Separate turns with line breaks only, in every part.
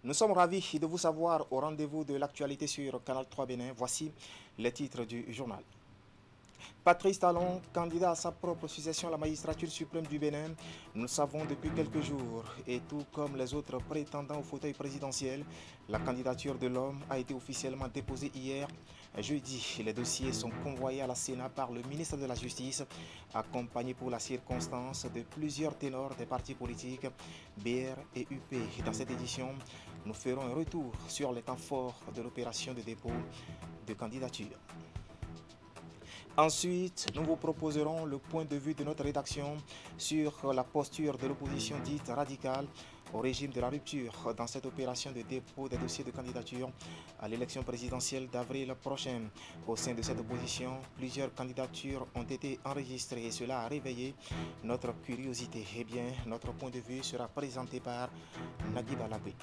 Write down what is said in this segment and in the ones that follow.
Nous sommes ravis de vous savoir au rendez-vous de l'actualité sur Canal 3 Bénin. Voici les titres du journal. Patrice Talon, candidat à sa propre succession à la magistrature suprême du Bénin, nous le savons depuis quelques jours. Et tout comme les autres prétendants au fauteuil présidentiel, la candidature de l'homme a été officiellement déposée hier, jeudi. Les dossiers sont convoyés à la Sénat par le ministre de la Justice, accompagné pour la circonstance de plusieurs ténors des partis politiques BR et UP. Dans cette édition, nous ferons un retour sur les temps forts de l'opération de dépôt de candidature. Ensuite, nous vous proposerons le point de vue de notre rédaction sur la posture de l'opposition dite radicale au régime de la rupture dans cette opération de dépôt des dossiers de candidature à l'élection présidentielle d'avril prochain. Au sein de cette opposition, plusieurs candidatures ont été enregistrées et cela a réveillé notre curiosité. Eh bien, notre point de vue sera présenté par Nagui Balabé.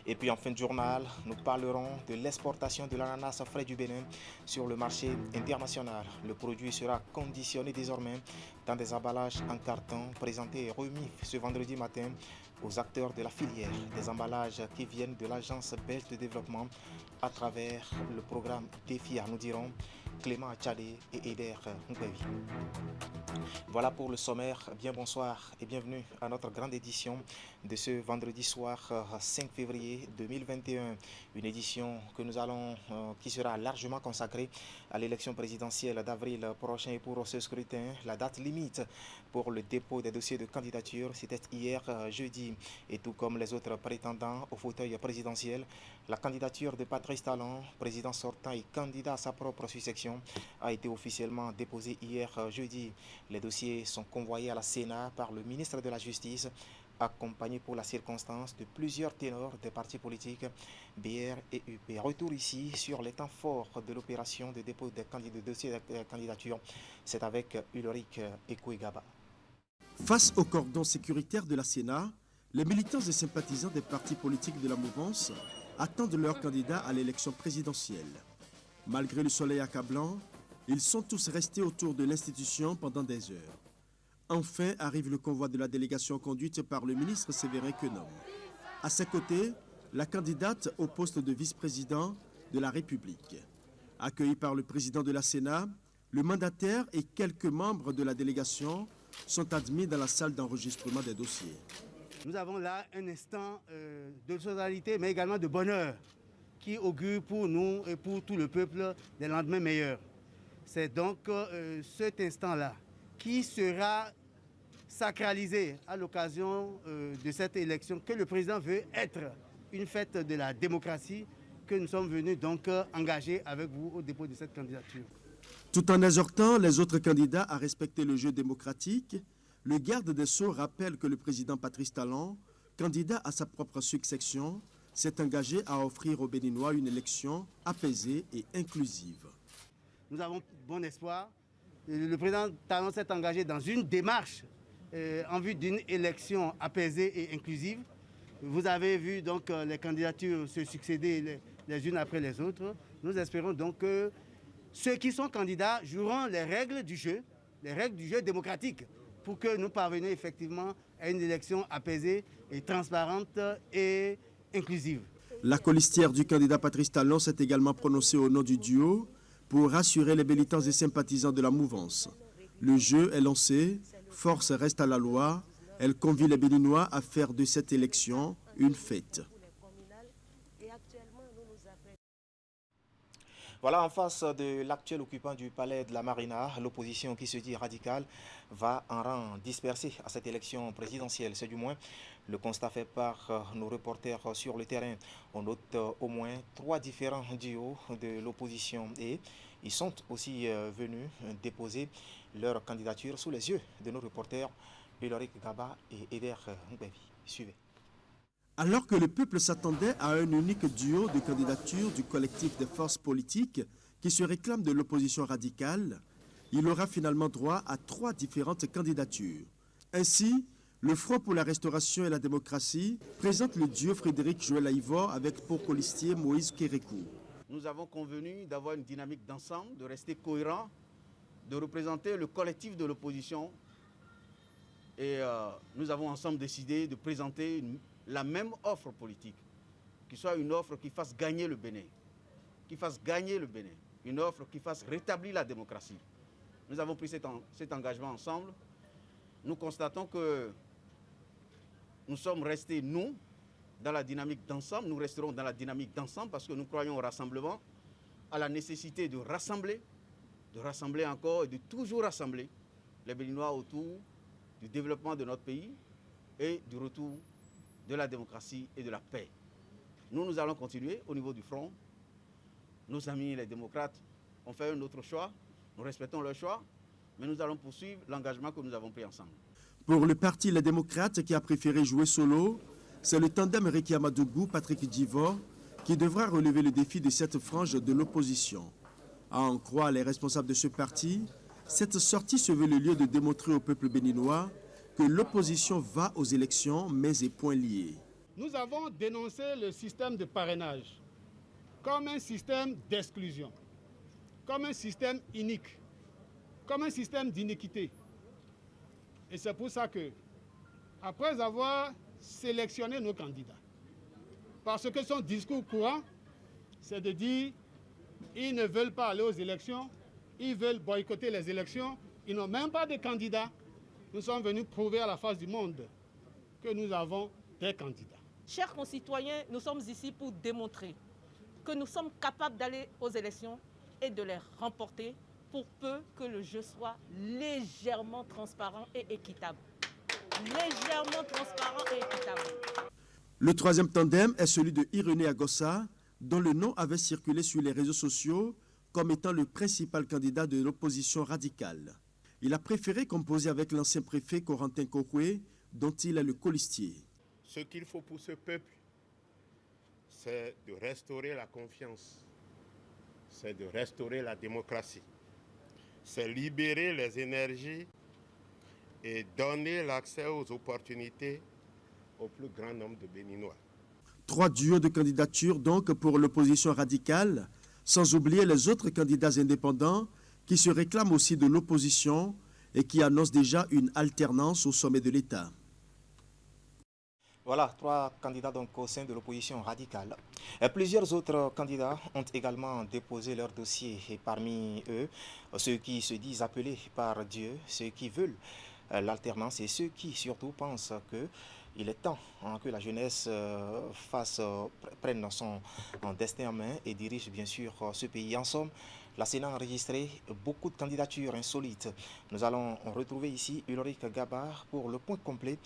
Et puis en fin de journal, nous parlerons de l'exportation de l'ananas frais du Bénin sur le marché international. Le produit sera conditionné désormais dans des emballages en carton présentés et remis ce vendredi matin aux acteurs de la filière. Des emballages qui viennent de l'agence belge de développement à travers le programme DEFIA, nous dirons Clément Tchadé et Eder Mbevi. Voilà pour le sommaire. Bien bonsoir et bienvenue à notre grande édition de ce vendredi soir 5 février 2021. Une édition que qui sera largement consacrée à l'élection présidentielle d'avril prochain. Et pour ce scrutin, la date limite pour le dépôt des dossiers de candidature, c'était hier jeudi. Et tout comme les autres prétendants au fauteuil présidentiel, la candidature de Patrice Talon, président sortant et candidat à sa propre succession, a été officiellement déposée hier jeudi. Les dossiers sont convoyés à la Sénat par le ministre de la Justice, accompagné pour la circonstance de plusieurs ténors des partis politiques BR et UP. Retour ici sur les temps forts de l'opération de dépôt des dossiers de candidature. C'est avec Ulrich Ekouigaba.
Face au cordon sécuritaire de la Sénat, les militants et sympathisants des partis politiques de la mouvance attendent leurs candidats à l'élection présidentielle. Malgré le soleil accablant, ils sont tous restés autour de l'institution pendant des heures. Enfin arrive le convoi de la délégation conduite par le ministre Séverin Quenom. À ses côtés, la candidate au poste de vice-président de la République. Accueilli par le président de la Sénat, le mandataire et quelques membres de la délégation sont admis dans la salle d'enregistrement des dossiers.
Nous avons là un instant de solidarité, mais également de bonheur, qui augure pour nous et pour tout le peuple des lendemains meilleurs. C'est donc cet instant-là qui sera sacralisé à l'occasion de cette élection que le président veut être une fête de la démocratie que nous sommes venus donc engager avec vous au dépôt de cette candidature.
Tout en exhortant les autres candidats à respecter le jeu démocratique, le garde des Sceaux rappelle que le président Patrice Talon, candidat à sa propre succession, s'est engagé à offrir aux Béninois une élection apaisée et inclusive.
Nous avons bon espoir. Le président Talon s'est engagé dans une démarche en vue d'une élection apaisée et inclusive. Vous avez vu donc les candidatures se succéder les unes après les autres. Nous espérons donc que ceux qui sont candidats joueront les règles du jeu démocratique pour que nous parvenions effectivement à une élection apaisée et transparente et inclusive.
La colistière du candidat Patrice Talon s'est également prononcée au nom du duo pour rassurer les militants et sympathisants de la mouvance. Le jeu est lancé, force reste à la loi, elle convie les Béninois à faire de cette élection une fête.
Voilà, en face de l'actuel occupant du palais de la Marina, l'opposition qui se dit radicale va en rang dispersé à cette élection présidentielle. C'est du moins le constat fait par nos reporters sur le terrain. On note au moins 3 différents duos de l'opposition et ils sont aussi venus déposer leur candidature sous les yeux de nos reporters Ulrich Gaba et Eder Mbevi. Suivez.
Alors que le peuple s'attendait à un unique duo de candidature du collectif des forces politiques qui se réclame de l'opposition radicale, il aura finalement droit à 3 différentes candidatures. Ainsi, le Front pour la Restauration et la Démocratie présente le duo Frédéric Joël Aïvor avec pour colistier Moïse Kérékou.
Nous avons convenu d'avoir une dynamique d'ensemble, de rester cohérent, de représenter le collectif de l'opposition. Et nous avons ensemble décidé de présenter la même offre politique, qui soit une offre qui fasse gagner le Bénin, une offre qui fasse rétablir la démocratie. Nous avons pris cet engagement ensemble. Nous constatons que nous sommes restés, nous, dans la dynamique d'ensemble. Nous resterons dans la dynamique d'ensemble parce que nous croyons au rassemblement, à la nécessité de rassembler encore et de toujours rassembler les Béninois autour du développement de notre pays et du retour de la démocratie et de la paix. Nous allons continuer au niveau du front. Nos amis les démocrates ont fait un autre choix. Nous respectons leur choix, mais nous allons poursuivre l'engagement que nous avons pris ensemble.
Pour le parti Les Démocrates qui a préféré jouer solo, c'est le tandem Réki Amadougou-Patrick Djivo qui devra relever le défi de cette frange de l'opposition. À en croire les responsables de ce parti, cette sortie se veut le lieu de démontrer au peuple béninois que l'opposition va aux élections, mains et poings liés.
Nous avons dénoncé le système de parrainage comme un système d'exclusion, comme un système inique, comme un système d'iniquité. Et c'est pour ça que, après avoir sélectionné nos candidats, parce que son discours courant, c'est de dire qu'ils ne veulent pas aller aux élections, ils veulent boycotter les élections, ils n'ont même pas de candidats. Nous sommes venus prouver à la face du monde que nous avons des candidats.
Chers concitoyens, nous sommes ici pour démontrer que nous sommes capables d'aller aux élections et de les remporter pour peu que le jeu soit légèrement transparent et équitable. Légèrement transparent et équitable.
Le troisième tandem est celui de Irénée Agossa, dont le nom avait circulé sur les réseaux sociaux comme étant le principal candidat de l'opposition radicale. Il a préféré composer avec l'ancien préfet Corentin Kokwe, dont il est le colistier.
Ce qu'il faut pour ce peuple, c'est de restaurer la confiance, c'est de restaurer la démocratie, c'est libérer les énergies et donner l'accès aux opportunités au plus grand nombre de Béninois.
3 duos de candidatures donc pour l'opposition radicale, sans oublier les autres candidats indépendants qui se réclament aussi de l'opposition et qui annoncent déjà une alternance au sommet de l'État.
Voilà, 3 candidats donc au sein de l'opposition radicale. Et plusieurs autres candidats ont également déposé leur dossier. Et parmi eux, ceux qui se disent appelés par Dieu, ceux qui veulent l'alternance et ceux qui surtout pensent qu'il est temps que la jeunesse prenne son destin en main et dirige bien sûr ce pays. En somme, la Sénat a enregistré beaucoup de candidatures insolites. Nous allons retrouver ici Ulrich Gabar pour le point complet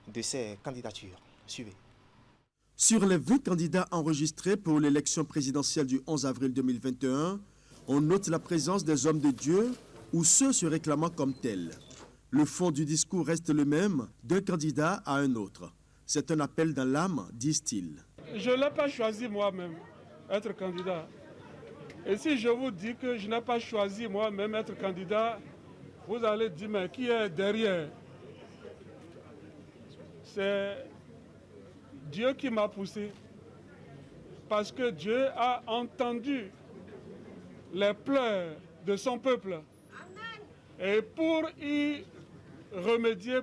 de ces candidatures. Suivez.
Sur les 20 candidats enregistrés pour l'élection présidentielle du 11 avril 2021, on note la présence des hommes de Dieu ou ceux se réclamant comme tels. Le fond du discours reste le même d'un candidat à un autre. C'est un appel dans l'âme, disent-ils.
Je ne l'ai pas choisi moi-même, être candidat. Et si je vous dis que je n'ai pas choisi moi-même être candidat, vous allez dire, mais qui est derrière? C'est Dieu qui m'a poussé. Parce que Dieu a entendu les pleurs de son peuple. Et pour y remédier,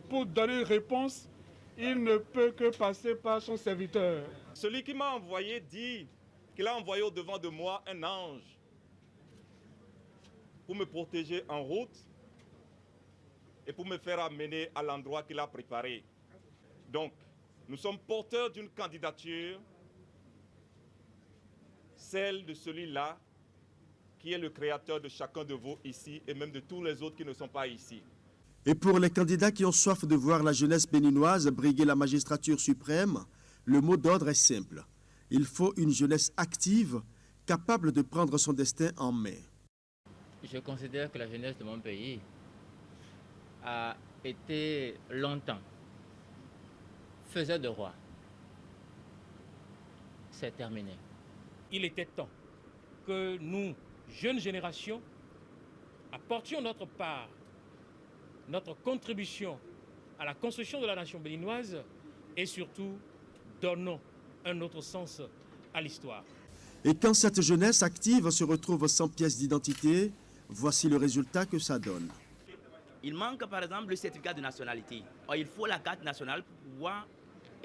pour donner une réponse, il ne peut que passer par son serviteur.
Celui qui m'a envoyé dit qu'il a envoyé au-devant de moi un ange pour me protéger en route et pour me faire amener à l'endroit qu'il a préparé. Donc, nous sommes porteurs d'une candidature, celle de celui-là qui est le créateur de chacun de vous ici et même de tous les autres qui ne sont pas ici.
Et pour les candidats qui ont soif de voir la jeunesse béninoise briguer la magistrature suprême, le mot d'ordre est simple. Il faut une jeunesse active, capable de prendre son destin en main.
Je considère que la jeunesse de mon pays a été longtemps faisait de roi. C'est terminé.
Il était temps que nous, jeunes générations, apportions notre part, notre contribution à la construction de la nation béninoise et surtout donnons un autre sens à l'histoire.
Et quand cette jeunesse active se retrouve sans pièce d'identité, voici le résultat que ça donne.
Il manque par exemple le certificat de nationalité. Or, il faut la carte nationale pour pouvoir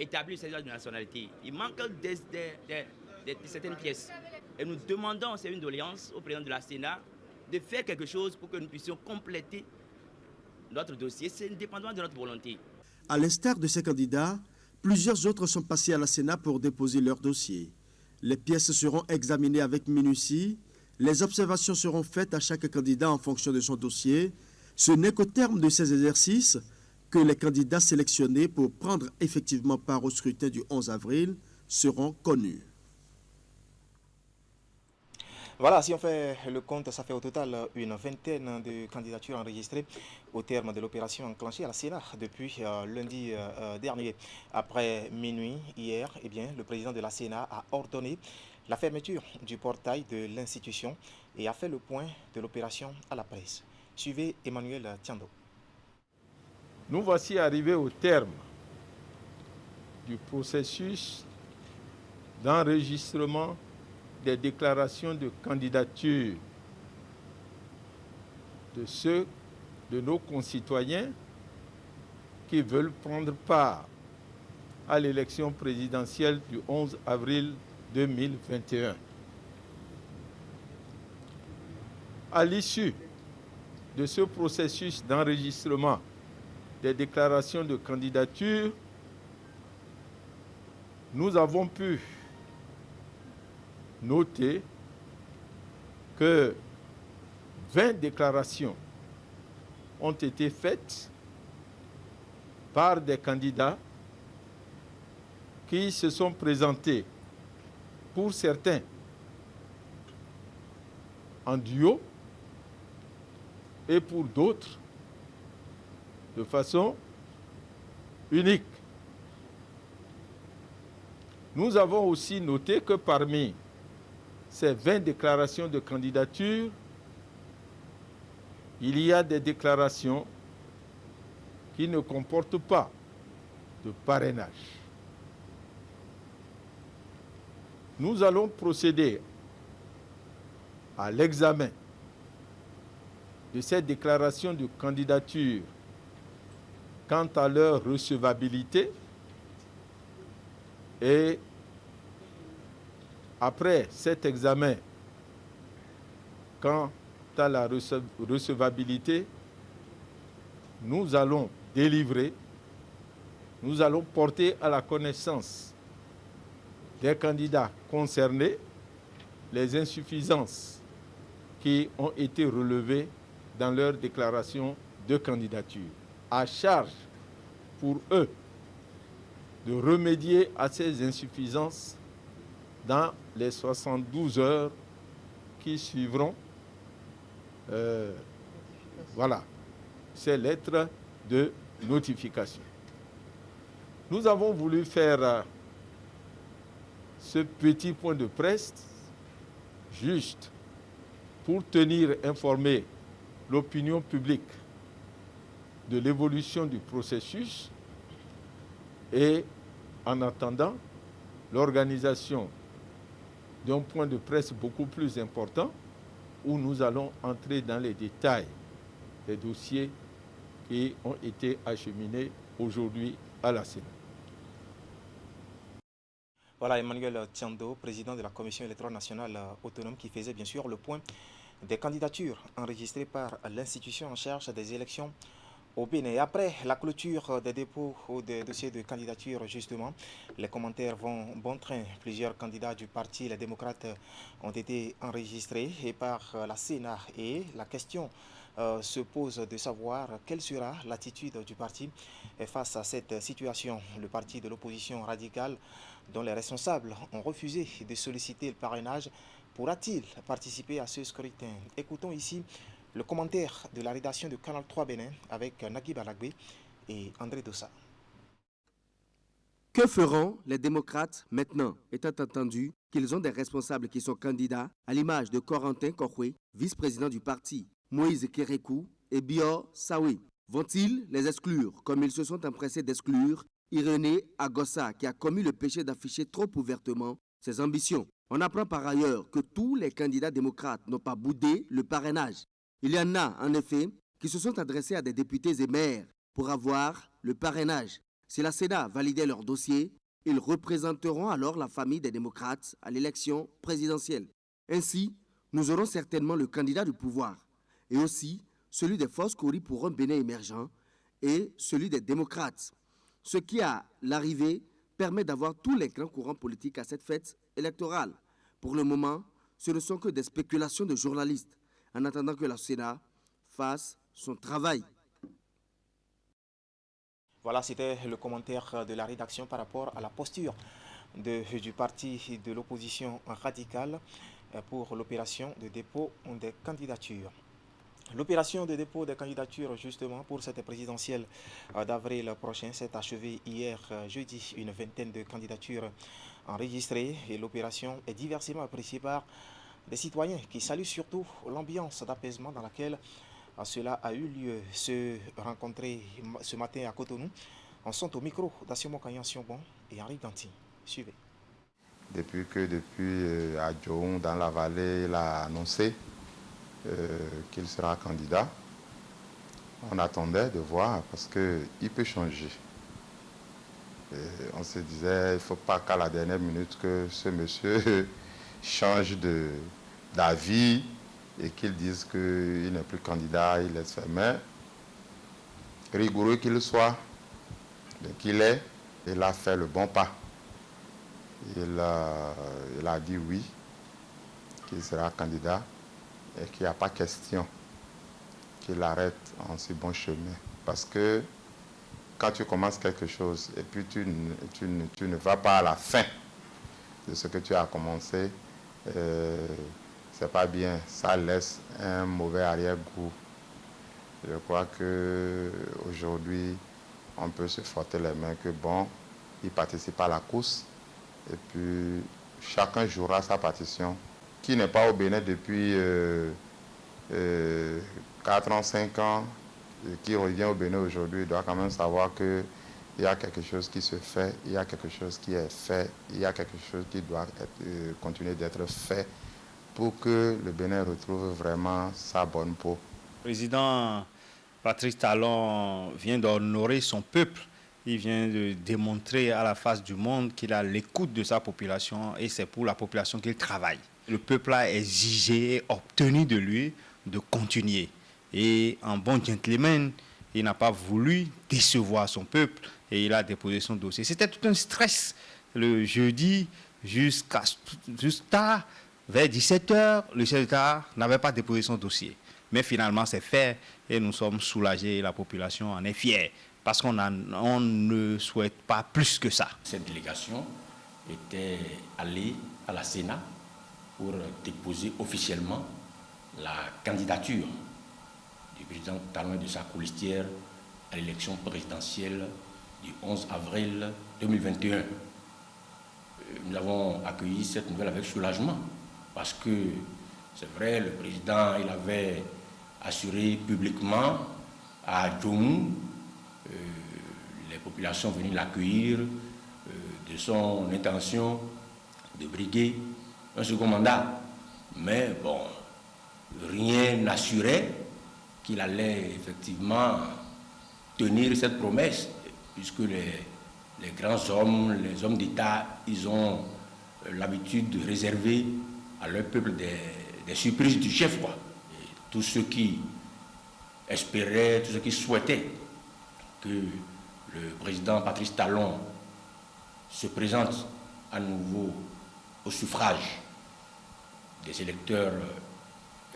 établir le certificat de nationalité. Il manque certaines pièces. Et nous demandons, c'est une doléance au président de la Sénat, de faire quelque chose pour que nous puissions compléter notre dossier. C'est indépendamment de notre volonté.
À l'instar de ces candidats, plusieurs autres sont passés à la Sénat pour déposer leur dossier. Les pièces seront examinées avec minutie. Les observations seront faites à chaque candidat en fonction de son dossier. Ce n'est qu'au terme de ces exercices que les candidats sélectionnés pour prendre effectivement part au scrutin du 11 avril seront connus.
Voilà, si on fait le compte, ça fait au total une vingtaine de candidatures enregistrées au terme de l'opération enclenchée à la Sénat depuis lundi dernier. Après minuit hier, eh bien, le président de la Sénat a ordonné la fermeture du portail de l'institution et a fait le point de l'opération à la presse. Suivez Emmanuel Tiando.
Nous voici arrivés au terme du processus d'enregistrement des déclarations de candidature de ceux de nos concitoyens qui veulent prendre part à l'élection présidentielle du 11 avril 2021. À l'issue de ce processus d'enregistrement des déclarations de candidature, nous avons pu noter que 20 déclarations ont été faites par des candidats qui se sont présentés, pour certains, en duo et pour d'autres de façon unique. Nous avons aussi noté que parmi ces 20 déclarations de candidature, il y a des déclarations qui ne comportent pas de parrainage. Nous allons procéder à l'examen de ces déclarations de candidature quant à leur recevabilité et après cet examen, quant à la recevabilité, nous allons délivrer, nous allons porter à la connaissance des candidats concernés les insuffisances qui ont été relevées dans leur déclaration de candidature. À charge pour eux de remédier à ces insuffisances dans les 72 heures qui suivront ces lettres de notification. Nous avons voulu faire ce petit point de presse juste pour tenir informé l'opinion publique de l'évolution du processus et en attendant l'organisation d'un point de presse beaucoup plus important où nous allons entrer dans les détails des dossiers qui ont été acheminés aujourd'hui à la Sénat.
Voilà Emmanuel Tiando, président de la Commission électorale nationale autonome, qui faisait bien sûr le point des candidatures enregistrées par l'institution en charge des élections au Bénin. Après la clôture des dépôts des dossiers de candidature, justement, les commentaires vont bon train. Plusieurs candidats du parti Les Démocrates ont été enregistrés et par la Sénat. Et la question se pose de savoir quelle sera l'attitude du parti face à cette situation. Le parti de l'opposition radicale, dont les responsables ont refusé de solliciter le parrainage, pourra-t-il participer à ce scrutin? Écoutons ici le commentaire de la rédaction de Canal 3 Bénin avec Nagui Balagbe et André Dossa.
Que feront les démocrates maintenant, étant entendu qu'ils ont des responsables qui sont candidats, à l'image de Corentin Kokwe, vice-président du parti, Moïse Kérékou et Bior Sawi? Vont-ils les exclure, comme ils se sont empressés d'exclure Irénée Agossa, qui a commis le péché d'afficher trop ouvertement ses ambitions? On apprend par ailleurs que tous les candidats démocrates n'ont pas boudé le parrainage. Il y en a, en effet, qui se sont adressés à des députés et maires pour avoir le parrainage. Si la Sénat validait leur dossier, ils représenteront alors la famille des démocrates à l'élection présidentielle. Ainsi, nous aurons certainement le candidat du pouvoir et aussi celui des forces Kori pour un Bénin émergent et celui des démocrates. Ce qui, à l'arrivée, permet d'avoir tous les grands courants politiques à cette fête électorale. Pour le moment, ce ne sont que des spéculations de journalistes, en attendant que la Sénat fasse son travail.
Voilà, c'était le commentaire de la rédaction par rapport à la posture du parti de l'opposition radicale pour l'opération de dépôt des candidatures. L'opération de dépôt des candidatures, justement, pour cette présidentielle d'avril prochain s'est achevée hier jeudi. Une vingtaine de candidatures enregistrées et l'opération est diversement appréciée par des citoyens qui saluent surtout l'ambiance d'apaisement dans laquelle cela a eu lieu. Se rencontrer ce matin à Cotonou, on sont au micro d'Assimo Kanyan-Sionbon et Henri Danti. Suivez.
Depuis à Djoun, dans la vallée, il a annoncé qu'il sera candidat, on attendait de voir parce qu'il peut changer. Et on se disait, il ne faut pas qu'à la dernière minute que ce monsieur change d'avis et qu'il dise qu'il n'est plus candidat, il laisse faire. Mais rigoureux qu'il soit, qu'il est, il a fait le bon pas. Il a dit oui, qu'il sera candidat et qu'il n'y a pas question qu'il arrête en si bon chemin. Parce que quand tu commences quelque chose et puis tu ne vas pas à la fin de ce que tu as commencé, c'est pas bien, ça laisse un mauvais arrière-goût. Je crois qu'aujourd'hui, on peut se frotter les mains que bon, il participe à la course et puis chacun jouera sa partition. Qui n'est pas au Bénin depuis 4 ans, 5 ans, et qui revient au Bénin aujourd'hui, doit quand même savoir qu'il y a quelque chose qui se fait, il y a quelque chose qui est fait, il y a quelque chose qui doit continuer d'être fait pour que le Bénin retrouve vraiment sa bonne peau.
Le président Patrice Talon vient d'honorer son peuple. Il vient de démontrer à la face du monde qu'il a l'écoute de sa population et c'est pour la population qu'il travaille. Le peuple a exigé et obtenu de lui de continuer. Et en bon gentleman, il n'a pas voulu décevoir son peuple et il a déposé son dossier. C'était tout un stress le jeudi jusqu'à vers 17h. Le chef d'État n'avait pas déposé son dossier. Mais finalement, c'est fait et nous sommes soulagés. La population en est fière parce qu'on ne souhaite pas plus que ça.
Cette délégation était allée à la Sénat pour déposer officiellement la candidature du président Talon et de sa colistière à l'élection présidentielle du 11 avril 2021. Nous avons accueilli cette nouvelle avec soulagement parce que c'est vrai, le président il avait assuré publiquement à Djoum, les populations venaient l'accueillir de son intention de briguer un second mandat. Mais bon, rien n'assurait qu'il allait effectivement tenir cette promesse, puisque les grands hommes, les hommes d'État, ils ont l'habitude de réserver à leur peuple des surprises du chef, quoi. Et tous ceux qui espéraient, tous ceux qui souhaitaient que le président Patrice Talon se présente à nouveau au suffrage des électeurs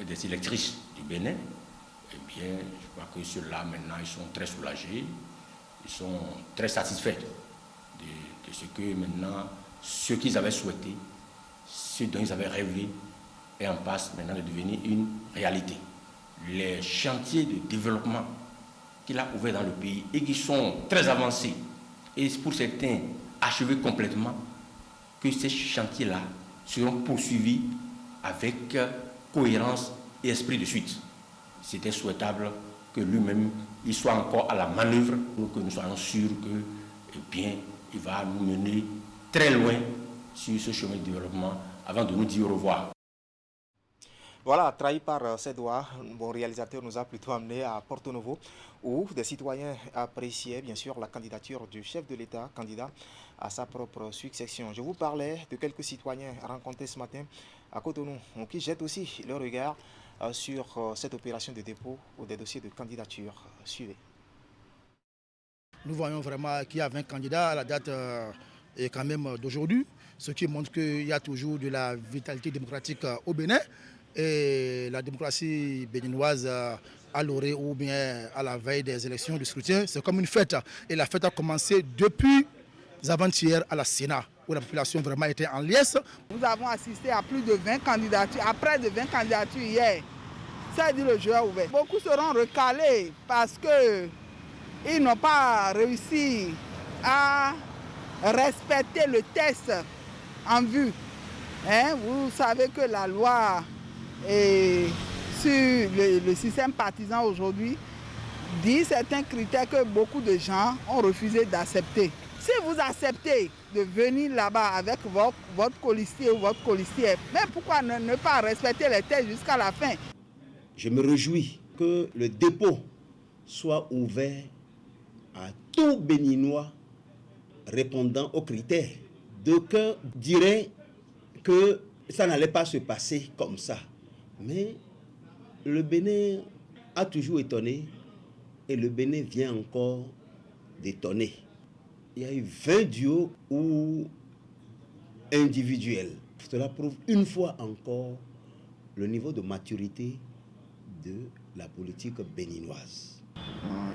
et des électrices du Bénin, eh bien, je crois que ceux-là, maintenant, ils sont très soulagés, ils sont très satisfaits de ce que maintenant, ce qu'ils avaient souhaité, ce dont ils avaient rêvé, est en passe maintenant de devenir une réalité. Les chantiers de développement qu'il a ouverts dans le pays et qui sont très avancés, et pour certains achevés complètement, que ces chantiers-là seront poursuivis avec cohérence et esprit de suite. C'était souhaitable que lui-même il soit encore à la manœuvre pour que nous soyons sûrs que, eh bien, il va nous mener très loin sur ce chemin de développement avant de nous dire au revoir.
Voilà, trahi par ses doigts, mon réalisateur nous a plutôt amené à Porto Novo, où des citoyens appréciaient bien sûr la candidature du chef de l'État, candidat à sa propre succession. Je vous parlais de quelques citoyens rencontrés ce matin à Cotonou, qui jettent aussi leur regard sur cette opération de dépôt des dossiers de candidature. Suivez.
Nous voyons vraiment qu'il y a 20 candidats à la date quand même d'aujourd'hui, ce qui montre qu'il y a toujours de la vitalité démocratique au Bénin. Et la démocratie béninoise à l'orée ou bien à la veille des élections du scrutin, c'est comme une fête. Et la fête a commencé depuis avant-hier à la Sénat, où la population vraiment était en liesse.
Nous avons assisté à plus de 20 candidatures, à près de 20 candidatures hier. Ça dit le jeu a ouvert. Beaucoup seront recalés parce qu'ils n'ont pas réussi à respecter le test en vue. Vous savez que la loi sur le système partisan aujourd'hui dit certains critères que beaucoup de gens ont refusé d'accepter. Si vous acceptez de venir là-bas avec votre colistier ou votre colistière, mais pourquoi ne pas respecter les tests jusqu'à la fin?
Je me réjouis que le dépôt soit ouvert à tout Béninois répondant aux critères. D'aucuns diraient que ça n'allait pas se passer comme ça. Mais le Bénin a toujours étonné et le Bénin vient encore d'étonner. Il y a eu 20 duos ou individuels. Cela prouve une fois encore le niveau de maturité de la politique béninoise.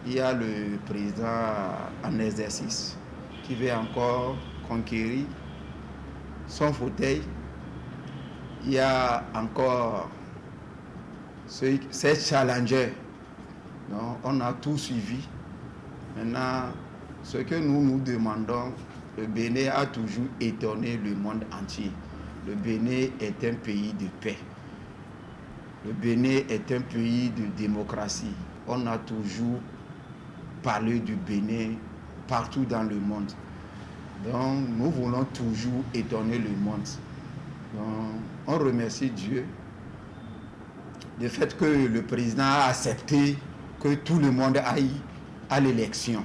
Il y a le président en exercice qui veut encore conquérir son fauteuil. Il y a encore ces challengers. Donc, on a tout suivi. Maintenant, ce que nous demandons, le Bénin a toujours étonné le monde entier. Le Bénin est un pays de paix. Le Bénin est un pays de démocratie. On a toujours parlé du Bénin partout dans le monde. Donc, nous voulons toujours étonner le monde. Donc, on remercie Dieu du fait que le président a accepté que tout le monde aille à l'élection.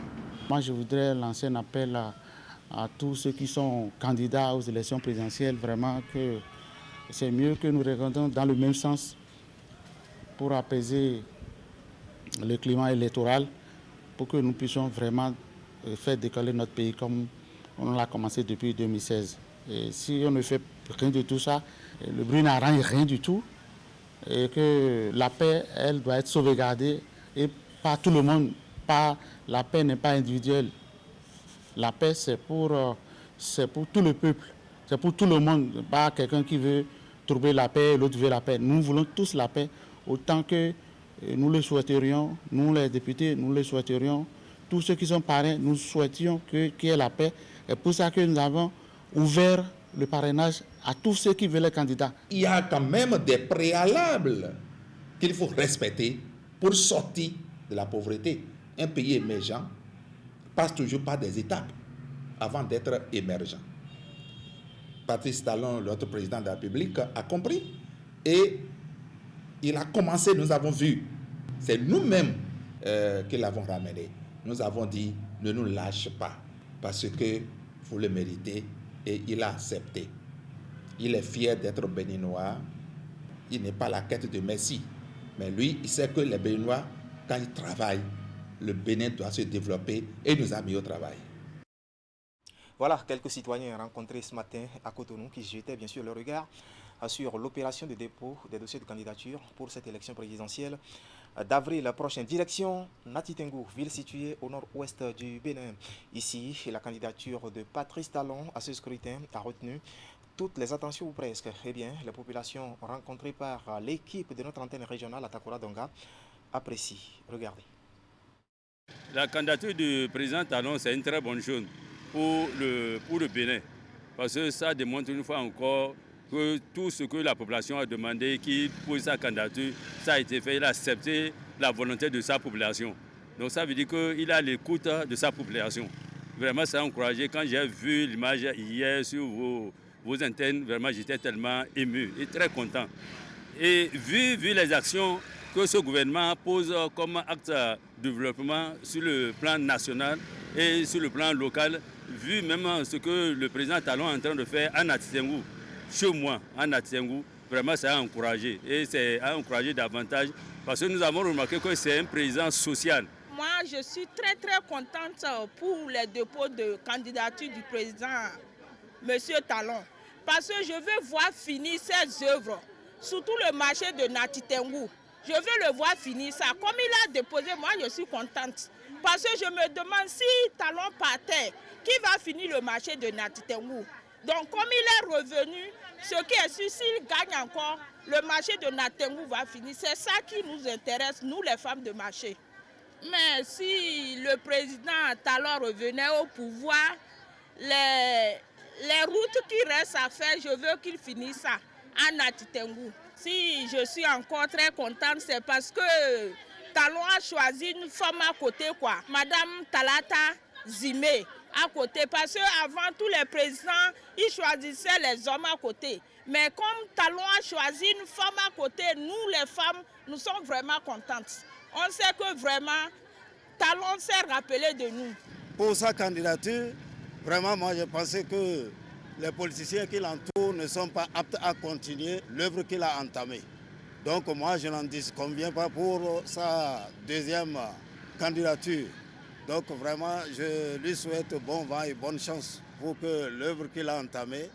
Moi, je voudrais lancer un appel à tous ceux qui sont candidats aux élections présidentielles, vraiment que c'est mieux que nous regardons dans le même sens pour apaiser le climat électoral, pour que nous puissions vraiment faire décoller notre pays comme on l'a commencé depuis 2016. Et si on ne fait rien de tout ça, le bruit n'arrange rien du tout, et que la paix, elle doit être sauvegardée, et pas tout le monde. La paix n'est pas individuelle. La paix, c'est pour tout le peuple, c'est pour tout le monde, pas quelqu'un qui veut trouver la paix et l'autre veut la paix. Nous voulons tous la paix, autant que nous le souhaiterions, nous les députés, nous le souhaiterions, tous ceux qui sont parrains, nous souhaitions qu'il y ait la paix. Et pour ça que nous avons ouvert le parrainage à tous ceux qui veulent les candidats.
Il y a quand même des préalables qu'il faut respecter pour sortir de la pauvreté. Un pays émergent passe toujours par des étapes avant d'être émergent. Patrice Talon, notre président de la République, a compris et il a commencé, nous avons vu, c'est nous-mêmes qui l'avons ramené. Nous avons dit, ne nous lâche pas parce que vous le méritez et il a accepté. Il est fier d'être béninois, il n'est pas à la quête de Messie, mais lui, il sait que les Béninois, quand ils travaillent, le Bénin doit se développer et il nous a mis au travail.
Voilà quelques citoyens rencontrés ce matin à Cotonou qui jetaient bien sûr leur regard sur l'opération de dépôt des dossiers de candidature pour cette élection présidentielle d'avril prochain. Direction Natitengu, ville située au nord-ouest du Bénin. Ici, la candidature de Patrice Talon à ce scrutin a retenu toutes les attentions ou presque. Eh bien, les populations rencontrées par l'équipe de notre antenne régionale à Takora-Donga apprécient. Regardez.
La candidature du président Talon, c'est une très bonne chose pour le Bénin. Parce que ça démontre une fois encore que tout ce que la population a demandé, qui pose sa candidature, ça a été fait. Il a accepté la volonté de sa population. Donc ça veut dire qu'il a l'écoute de sa population. Vraiment, ça a encouragé. Quand j'ai vu l'image hier sur vos antennes, vraiment, j'étais tellement ému et très content. Et vu les actions que ce gouvernement pose comme acte de développement sur le plan national et sur le plan local, vu même ce que le président Talon est en train de faire à Natitengou, chez moi, à Natitengou, vraiment ça a encouragé. Et c'est à encourager davantage parce que nous avons remarqué que c'est un président social.
Moi, je suis très contente pour les dépôts de candidature du président M. Talon. Parce que je veux voir finir ses œuvres, surtout le marché de Natitengou. Je veux le voir finir ça. Comme il a déposé, moi je suis contente. Parce que je me demande si Talon partait, qui va finir le marché de Natitengou. Donc comme il est revenu, ce qui est sûr, s'il gagne encore, le marché de Natitengou va finir. C'est ça qui nous intéresse, nous les femmes de marché. Mais si le président Talon revenait au pouvoir, les routes qui restent à faire, je veux qu'il finisse ça à Natitengou. Si je suis encore très contente, c'est parce que Talon a choisi une femme à côté, quoi. Madame Talata Zimé à côté. Parce qu'avant, tous les présidents, ils choisissaient les hommes à côté. Mais comme Talon a choisi une femme à côté, nous les femmes, nous sommes vraiment contentes. On sait que vraiment, Talon s'est rappelé de nous.
Pour sa candidature, vraiment, moi, je pensais que les politiciens qui l'entourent ne sont pas aptes à continuer l'œuvre qu'il a entamée. Donc moi, je n'en disconviens pas pour sa deuxième candidature. Donc vraiment, je lui souhaite bon vent et bonne chance pour que l'œuvre qu'il a entamée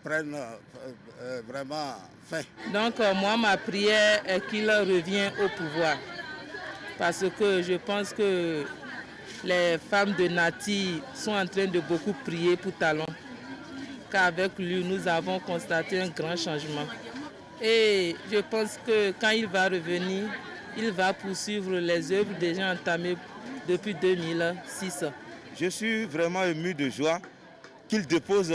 prenne vraiment fin.
Donc moi, ma prière est qu'il revienne au pouvoir. Parce que je pense que les femmes de Nati sont en train de beaucoup prier pour Talon. Qu'avec lui, nous avons constaté un grand changement. Et je pense que quand il va revenir, il va poursuivre les œuvres déjà entamées depuis 2006.
Je suis vraiment ému de joie qu'il dépose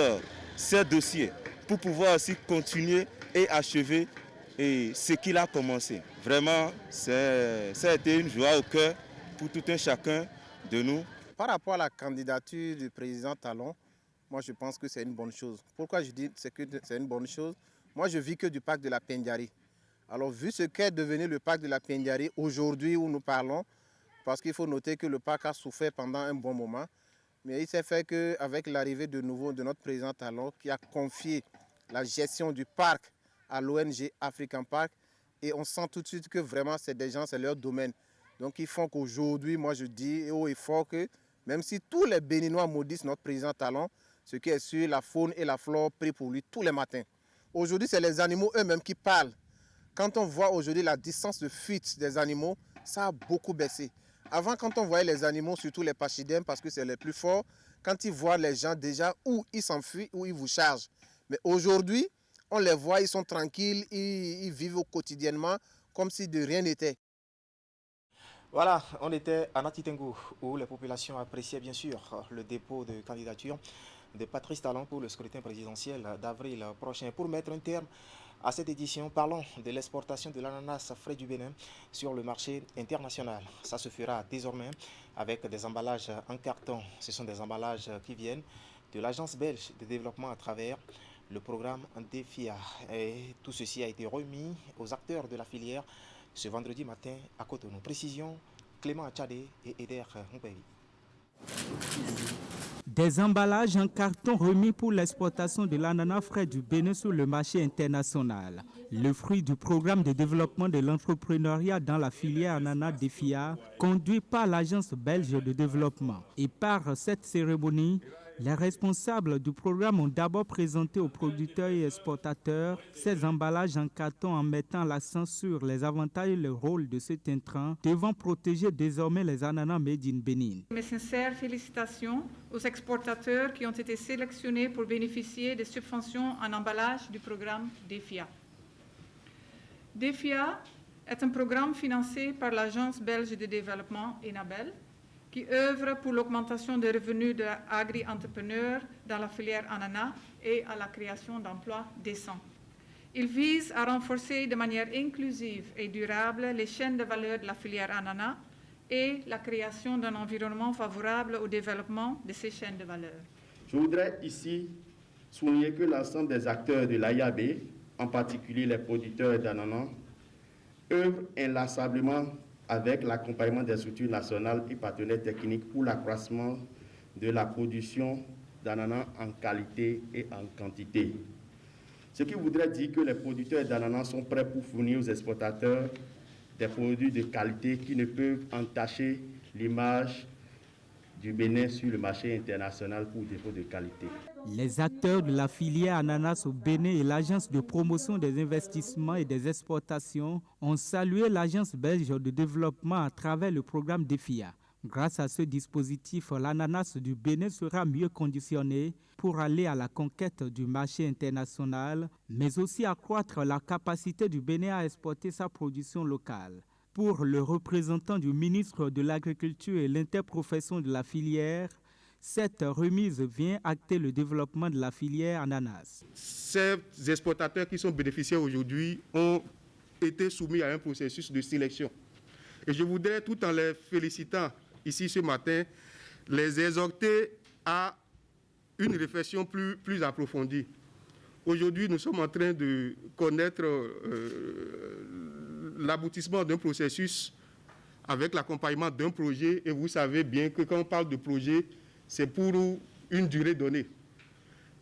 ces dossiers pour pouvoir aussi continuer et achever ce qu'il a commencé. Vraiment, ça a été une joie au cœur pour tout un chacun de nous.
Par rapport à la candidature du président Talon, moi, je pense que c'est une bonne chose. Pourquoi je dis que c'est une bonne chose? Moi, je vis que du parc de la Pendiari. Alors, vu ce qu'est devenu le parc de la Pendiari aujourd'hui où nous parlons, parce qu'il faut noter que le parc a souffert pendant un bon moment, mais il s'est fait qu'avec l'arrivée de nouveau de notre président Talon, qui a confié la gestion du parc à l'ONG African Park, et on sent tout de suite que vraiment, c'est des gens, c'est leur domaine. Donc, ils font qu'aujourd'hui, moi, je dis haut et fort que même si tous les Béninois maudissent notre président Talon, ce qui est sûr, la faune et la flore prient pour lui tous les matins. Aujourd'hui, c'est les animaux eux-mêmes qui parlent. Quand on voit aujourd'hui la distance de fuite des animaux, ça a beaucoup baissé. Avant, quand on voyait les animaux, surtout les pachydèmes, parce que c'est les plus forts, quand ils voient les gens déjà, où ils s'enfuient, où ils vous chargent. Mais aujourd'hui, on les voit, ils sont tranquilles, ils vivent quotidiennement comme si de rien n'était.
Voilà, on était à Natitengou, où les populations appréciaient bien sûr le dépôt de candidature de Patrice Talon pour le scrutin présidentiel d'avril prochain. Pour mettre un terme à cette édition, parlons de l'exportation de l'ananas frais du Bénin sur le marché international. Ça se fera désormais avec des emballages en carton. Ce sont des emballages qui viennent de l'Agence belge de développement à travers le programme DEFIA. Et tout ceci a été remis aux acteurs de la filière ce vendredi matin à Cotonou. Précision, Clément Achadé et Eder Moupevi.
Des emballages en carton remis pour l'exportation de l'ananas frais du Bénin sur le marché international. Le fruit du programme de développement de l'entrepreneuriat dans la filière ananas DEFIA, conduit par l'Agence belge de développement. Et par cette cérémonie, les responsables du programme ont d'abord présenté aux producteurs et exportateurs ces emballages en carton en mettant l'accent sur les avantages et le rôle de cet intrant devant protéger désormais les ananas made in Bénin.
Mes sincères félicitations aux exportateurs qui ont été sélectionnés pour bénéficier des subventions en emballage du programme DEFIA. DEFIA est un programme financé par l'Agence belge de développement ENABEL, qui œuvre pour l'augmentation des revenus de agri-entrepreneurs dans la filière ananas et à la création d'emplois décents. Il vise à renforcer de manière inclusive et durable les chaînes de valeur de la filière ananas et la création d'un environnement favorable au développement de ces chaînes de valeur.
Je voudrais ici souligner que l'ensemble des acteurs de l'AIAB
en particulier les producteurs d'ananas, œuvrent inlassablement avec l'accompagnement des structures nationales et partenaires techniques pour l'accroissement de la production d'ananas en qualité et en quantité. Ce qui voudrait dire que les producteurs d'ananas sont prêts pour fournir aux exportateurs des produits de qualité qui ne peuvent entacher l'image du Bénin sur le marché international pour défaut de qualité.
Les acteurs de la filière ananas au Bénin et l'Agence de promotion des investissements et des exportations ont salué l'Agence belge de développement à travers le programme DEFIA. Grâce à ce dispositif, l'ananas du Bénin sera mieux conditionné pour aller à la conquête du marché international, mais aussi accroître la capacité du Bénin à exporter sa production locale. Pour le représentant du ministre de l'Agriculture et l'interprofession de la filière, cette remise vient acter le développement de la filière ananas.
Ces exportateurs qui sont bénéficiaires aujourd'hui ont été soumis à un processus de sélection. Et je voudrais, tout en les félicitant ici ce matin, les exhorter à une réflexion plus approfondie. Aujourd'hui, nous sommes en train de connaître l'aboutissement d'un processus avec l'accompagnement d'un projet. Et vous savez bien que quand on parle de projet, c'est pour une durée donnée.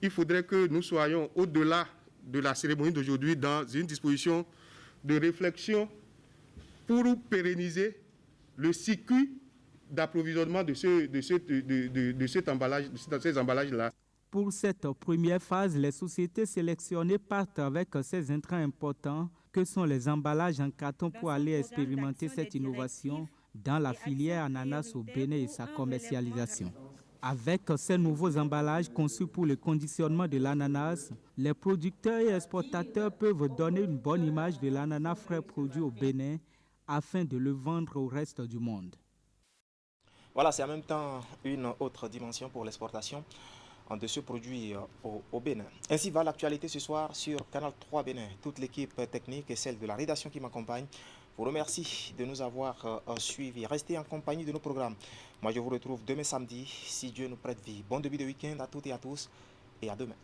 Il faudrait que nous soyons au-delà de la cérémonie d'aujourd'hui dans une disposition de réflexion pour pérenniser le circuit d'approvisionnement de ces emballages-là.
Pour cette première phase, les sociétés sélectionnées partent avec ces intrants importants que sont les emballages en carton pour aller expérimenter cette innovation dans la filière ananas au Bénin et sa commercialisation. Avec ces nouveaux emballages conçus pour le conditionnement de l'ananas, les producteurs et exportateurs peuvent donner une bonne image de l'ananas frais produit au Bénin afin de le vendre au reste du monde.
Voilà, c'est en même temps une autre dimension pour l'exportation de ce produit au Bénin. Ainsi va l'actualité ce soir sur Canal 3 Bénin. Toute l'équipe technique et celle de la rédaction qui m'accompagne vous remercie de nous avoir suivis. Restez en compagnie de nos programmes. Moi, je vous retrouve demain samedi, si Dieu nous prête vie. Bon début de week-end à toutes et à tous et à demain.